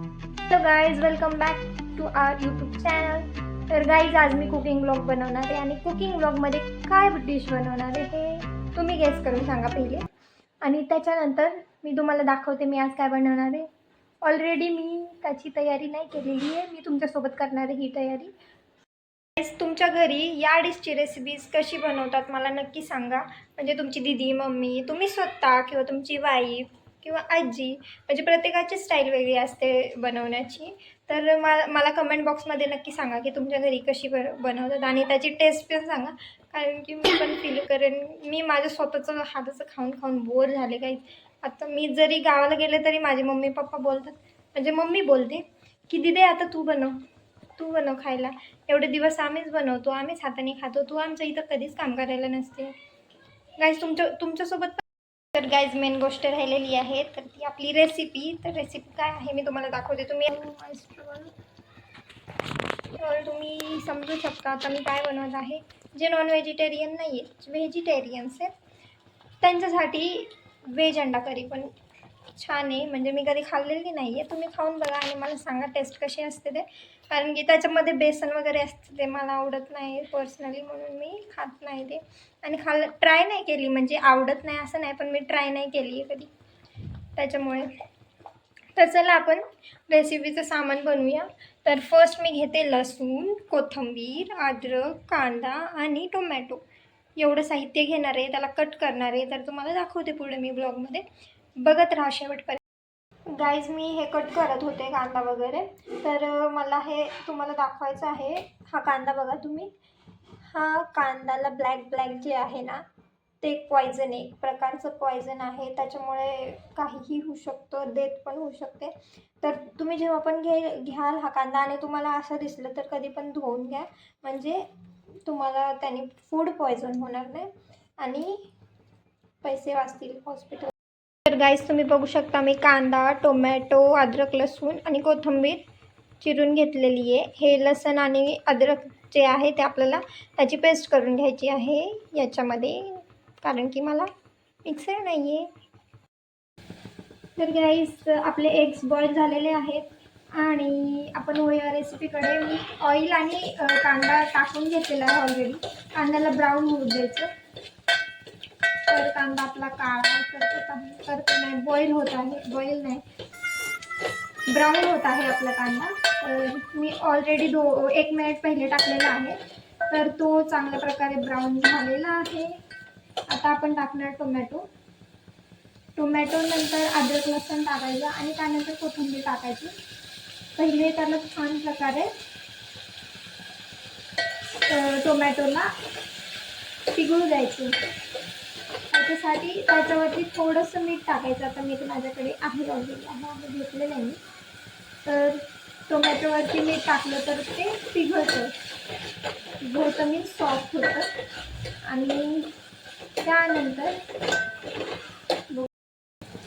Hello guys, welcome back to our YouTube channel. तर guys, आज मी कुकिंग ब्लॉग बनवणार आहे आणि कुकिंग ब्लॉगमध्ये काय डिश बनवणार आहे हे तुम्ही गेस करून सांगा पहिले, आणि त्याच्यानंतर मी तुम्हाला दाखवते मी आज काय बनवणार आहे. ऑलरेडी मी त्याची तयारी नाही केलेली आहे, मी तुमच्यासोबत करणार आहे ही तयारी. तुमच्या घरी या डिशची रेसिपीज कशी बनवतात मला नक्की सांगा. म्हणजे तुमची दीदी, मम्मी, तुम्ही स्वतः किंवा तुमची वाईफ किंवा आजी, म्हणजे प्रत्येकाची स्टाईल वेगळी असते बनवण्याची. तर मला कमेंट बॉक्समध्ये नक्की सांगा की तुमच्या घरी कशी बनवतात आणि त्याची टेस्ट पण सांगा. कारण की मी पण फील करेन. मी माझं स्वतःचं हाताचं खाऊन खाऊन बोर झाले काही. आता मी जरी गावाला गेले तरी माझे मम्मी पप्पा बोलतात, म्हणजे मम्मी बोलते की दीदी आता तू बनव खायला. एवढे दिवस आम्हीच बनवतो, आम्हीच हाताने खातो, तू आमचं इथं कधीच काम करायला नसते. गाईज, तुमच्यासोबत तर गाईज मेन गोष्ट राहिलेली आहे, तर ती आपली रेसिपी. तर रेसिपी काय आहे मी तुम्हाला दाखवते. तुम्ही समजू शकता आता मी काय बनवत आहे. जे नॉन व्हेजिटेरियन नाही आहेत, व्हेजिटेरियन्स आहेत, त्यांच्यासाठी व्हेज अंडा करी पण छान आहे. म्हणजे मी कधी खाल्लेली नाही आहे. तुम्ही खाऊन बघा आणि मला सांगा टेस्ट कशी असते ते. कारण की त्याच्यामध्ये बेसन वगैरे असते, ते मला आवडत नाही पर्सनली, म्हणून मी खात नाही ते. आणि ट्राय नाही केली, म्हणजे आवडत नाही असं नाही, पण मी ट्राय नाही केली आहे कधी त्याच्यामुळे. तर चला आपण रेसिपीचं सामान बनवूया. तर फर्स्ट मी घेते लसूण, कोथिंबीर, अद्रक, कांदा आणि टोमॅटो. एवढं साहित्य घेणार आहे, त्याला कट करणार आहे. तर तुम्हाला दाखवते पुढे मी ब्लॉगमध्ये, बघत राहा शेवटपर्यंत. गाईज, मी हे कट करत होते कांदा वगैरे. तर मला हे तुम्हाला दाखवायचं आहे. हा कांदा बघा तुम्ही, हा कांद्याला ब्लॅक ब्लॅक जे आहे ना, ते पॉयझन आहे, एक प्रकारचं पॉयझन आहे. त्याच्यामुळे काहीही होऊ शकतं, डेथ पण होऊ शकते. तर तुम्ही जेव्हा पण घ्याल हा कांदा आणि तुम्हाला असं दिसलं तर कधी पण धुवून घ्या, म्हणजे तुम्हाला त्याने फूड पॉयझन होणार नाही आणि पैसे वाचतील हॉस्पिटल. तर गाईस, तुम्ही बघू शकता मी कांदा, टोमॅटो, अद्रक, लसूण आणि कोथिंबीर चिरून घेतलेली आहे. हे लसूण आणि अद्रक जे आहे ते आपल्याला त्याची पेस्ट करून घ्यायची आहे याच्यामध्ये, कारण की मला मिक्सर नाही आहे. तर गाईस, आपले एग्स बॉईल झालेले आहेत आणि आपण या रेसिपीकडे मी ऑइल आणि कांदा टाकून घेतलेला आहे ऑलरेडी. कांद्याला ब्राऊन होऊ द्यायचं. तर कांदा आपला काळा करतो नाही, बॉईल होत आहे, बॉईल नाही, ब्राऊन होत आहे आपला कांदा. तर मी ऑलरेडी 1 मिनिट पहिले टाकलेला आहे, तर तो चांगल्या प्रकारे ब्राऊन झालेला आहे. आता आपण टाकणार टोमॅटो. टोमॅटो नंतर अद्रक लसूण टाकायचं आणि त्यानंतर कोथिंबीर टाकायची. पहिले त्याला छान प्रकारे टोमॅटोला पिघळू द्यायचं. त्याच्यासाठी त्याच्यावरती थोडंसं मीठ टाकायचं. आता मीठ माझ्याकडे आहे, ऑलरेडी आहे, घेतलेलं आहे मी. तर टोमॅटोवरती मीठ टाकलं तर ते पिघळतं मीन्स सॉफ्ट होतं. आणि त्यानंतर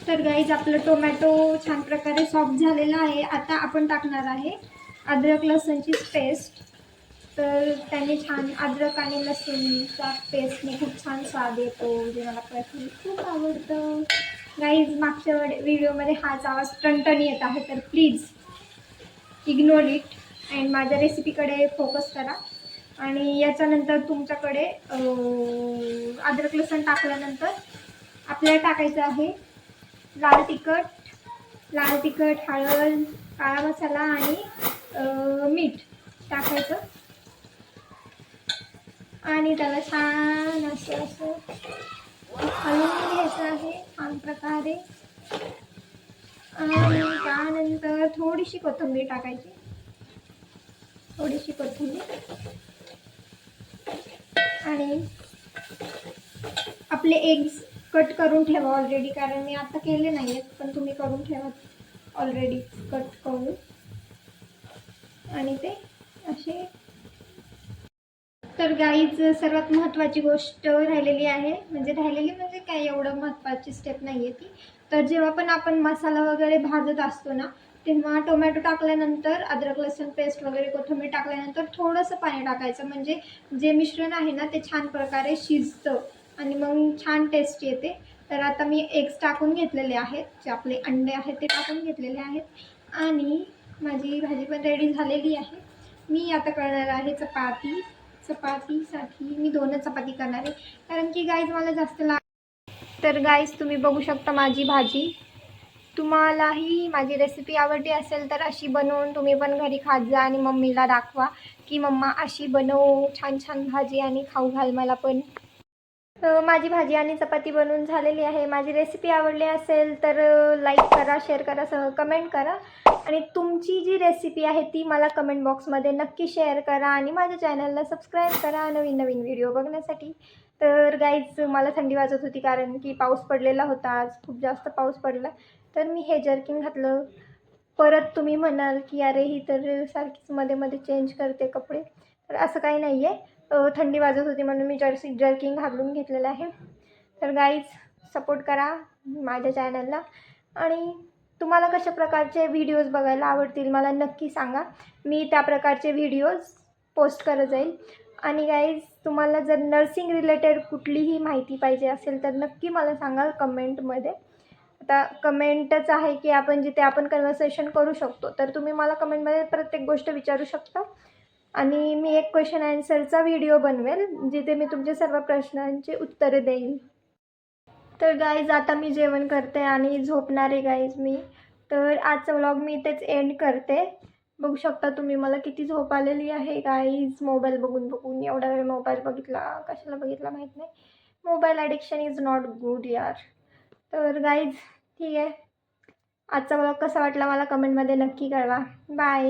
तर गाईज, आपलं टोमॅटो छान प्रकारे सॉफ्ट झालेला आहे. आता आपण टाकणार आहे अद्रक लसूणची पेस्ट. तर त्याने छान अद्रक आणि लसूणच्या पेस्टने खूप छान स्वाद येतो, जे मला पर्सनली खूप आवडतं. गाईज, मागच्या व्हिडिओमध्ये हाच आवाज टणटण येत आहे, तर प्लीज इग्नोर इट अँड माझ्या रेसिपीकडे फोकस करा. आणि याच्यानंतर तुमच्याकडे अद्रक लसूण टाकल्यानंतर आपल्याला टाकायचं आहे लाल तिखट, हळद, काळा मसाला आणि मीठ टाकायचं. आणि त्याला छान असं हलवून घ्यायचं आहे छान प्रकारे. आणि त्यानंतर थोडीशी कोथिंबीर टाकायची, आणि आपले एग्स कट करून ठेवा ऑलरेडी, कारण मी आता केले नाही आहेत, पण तुम्ही करून ठेवा ऑलरेडी कट करून. आणि ते असे. तर गाईज, सर्वात महत्त्वाची गोष्ट राहिलेली म्हणजे काय एवढं महत्त्वाची स्टेप नाही आहे ती. तर जेव्हा पण आपण मसाला वगैरे भाजत असतो ना, तेव्हा टोमॅटो टाकल्यानंतर अद्रक लसूण पेस्ट वगैरे कोथिंबीर टाकल्यानंतर थोडंसं पाणी टाकायचं, म्हणजे जे मिश्रण आहे ना ते छान प्रकारे शिजतं आणि मग छान टेस्ट येते. तर आता मी एग्स टाकून घेतलेले आहेत, जे आपले अंडे आहेत ते टाकून घेतलेले आहेत. आणि माझी भाजी पण रेडी झालेली आहे. मी आता करणार आहे चपाती. चपातीसाठी मी 2च चपाती करणार आहे, कारण की गाईज मला जास्त तर गाईज तुम्ही बघू शकता माझी भाजी. तुम्हालाही माझी रेसिपी आवडली असेल तर अशी बनवून तुम्ही पण घरी खात जा आणि मम्मीला दाखवा की मम्मा अशी बनव छान छान भाजी आणि खाऊ घाल मला पण. माझी भाजी आणि चपाती बनवून झालेली आहे. माझी रेसिपी आवडली असेल तर लाईक करा, शेअर करा, कमेंट करा आणि तुमची जी रेसिपी आहे ती मला कमेंट बॉक्समध्ये नक्की शेअर करा आणि माझ्या चॅनलला सबस्क्राईब करा नवीन नवीन व्हिडिओ बघण्यासाठी. तर गाईज मला थंडी वाजत होती कारण की पाऊस पडलेला होता, आज खूप जास्त पाऊस पडला, तर मी हे जर्किंग घातलं. परत तुम्ही म्हणाल की अरे ही तर सारखीच मध्ये मध्ये चेंज करते कपडे, तर असं काही नाही आहे. थंडी वाजत होती म्हणून मी जर्किंग घालून घेतलेलं आहे. तर गाईज सपोर्ट करा माझ्या चॅनलला आणि तुम्हाला कशा प्रकारचे व्हिडिओज बघायला आवडतील मला नक्की सांगा. मी त्या प्रकारचे व्हिडिओज पोस्ट करत जाईल. आणि गाईज तुम्हाला जर नर्सिंग रिलेटेड कुठलीही माहिती पाहिजे असेल तर नक्की मला सांगा कमेंटमध्ये. आता कमेंटच आहे की आपण जिथे आपण कन्व्हर्सेशन करू शकतो, तर तुम्ही मला कमेंटमध्ये प्रत्येक गोष्ट विचारू शकता आणि मी एक क्वेश्चन आन्सरचा व्हिडिओ बनवेल जिथे मी तुमच्या सर्व प्रश्नांची उत्तरे देईन. तर गाईज आता मी जेवण करते आणि झोपणार आहे गाईज मी. तर आजचा व्लॉग मी इथेच एंड करते. बघू शकता तुम्ही मला किती झोप आलेली आहे गाईज. मोबाईल बघून बघून एवढा वेळ मोबाईल बघितला, कशाला बघितला माहीत नाही. Mobile addiction is not good यार. तर गाईज ठीक आहे, आजचा व्लॉग कसा वाटला मला कमेंटमध्ये नक्की कळवा. बाय.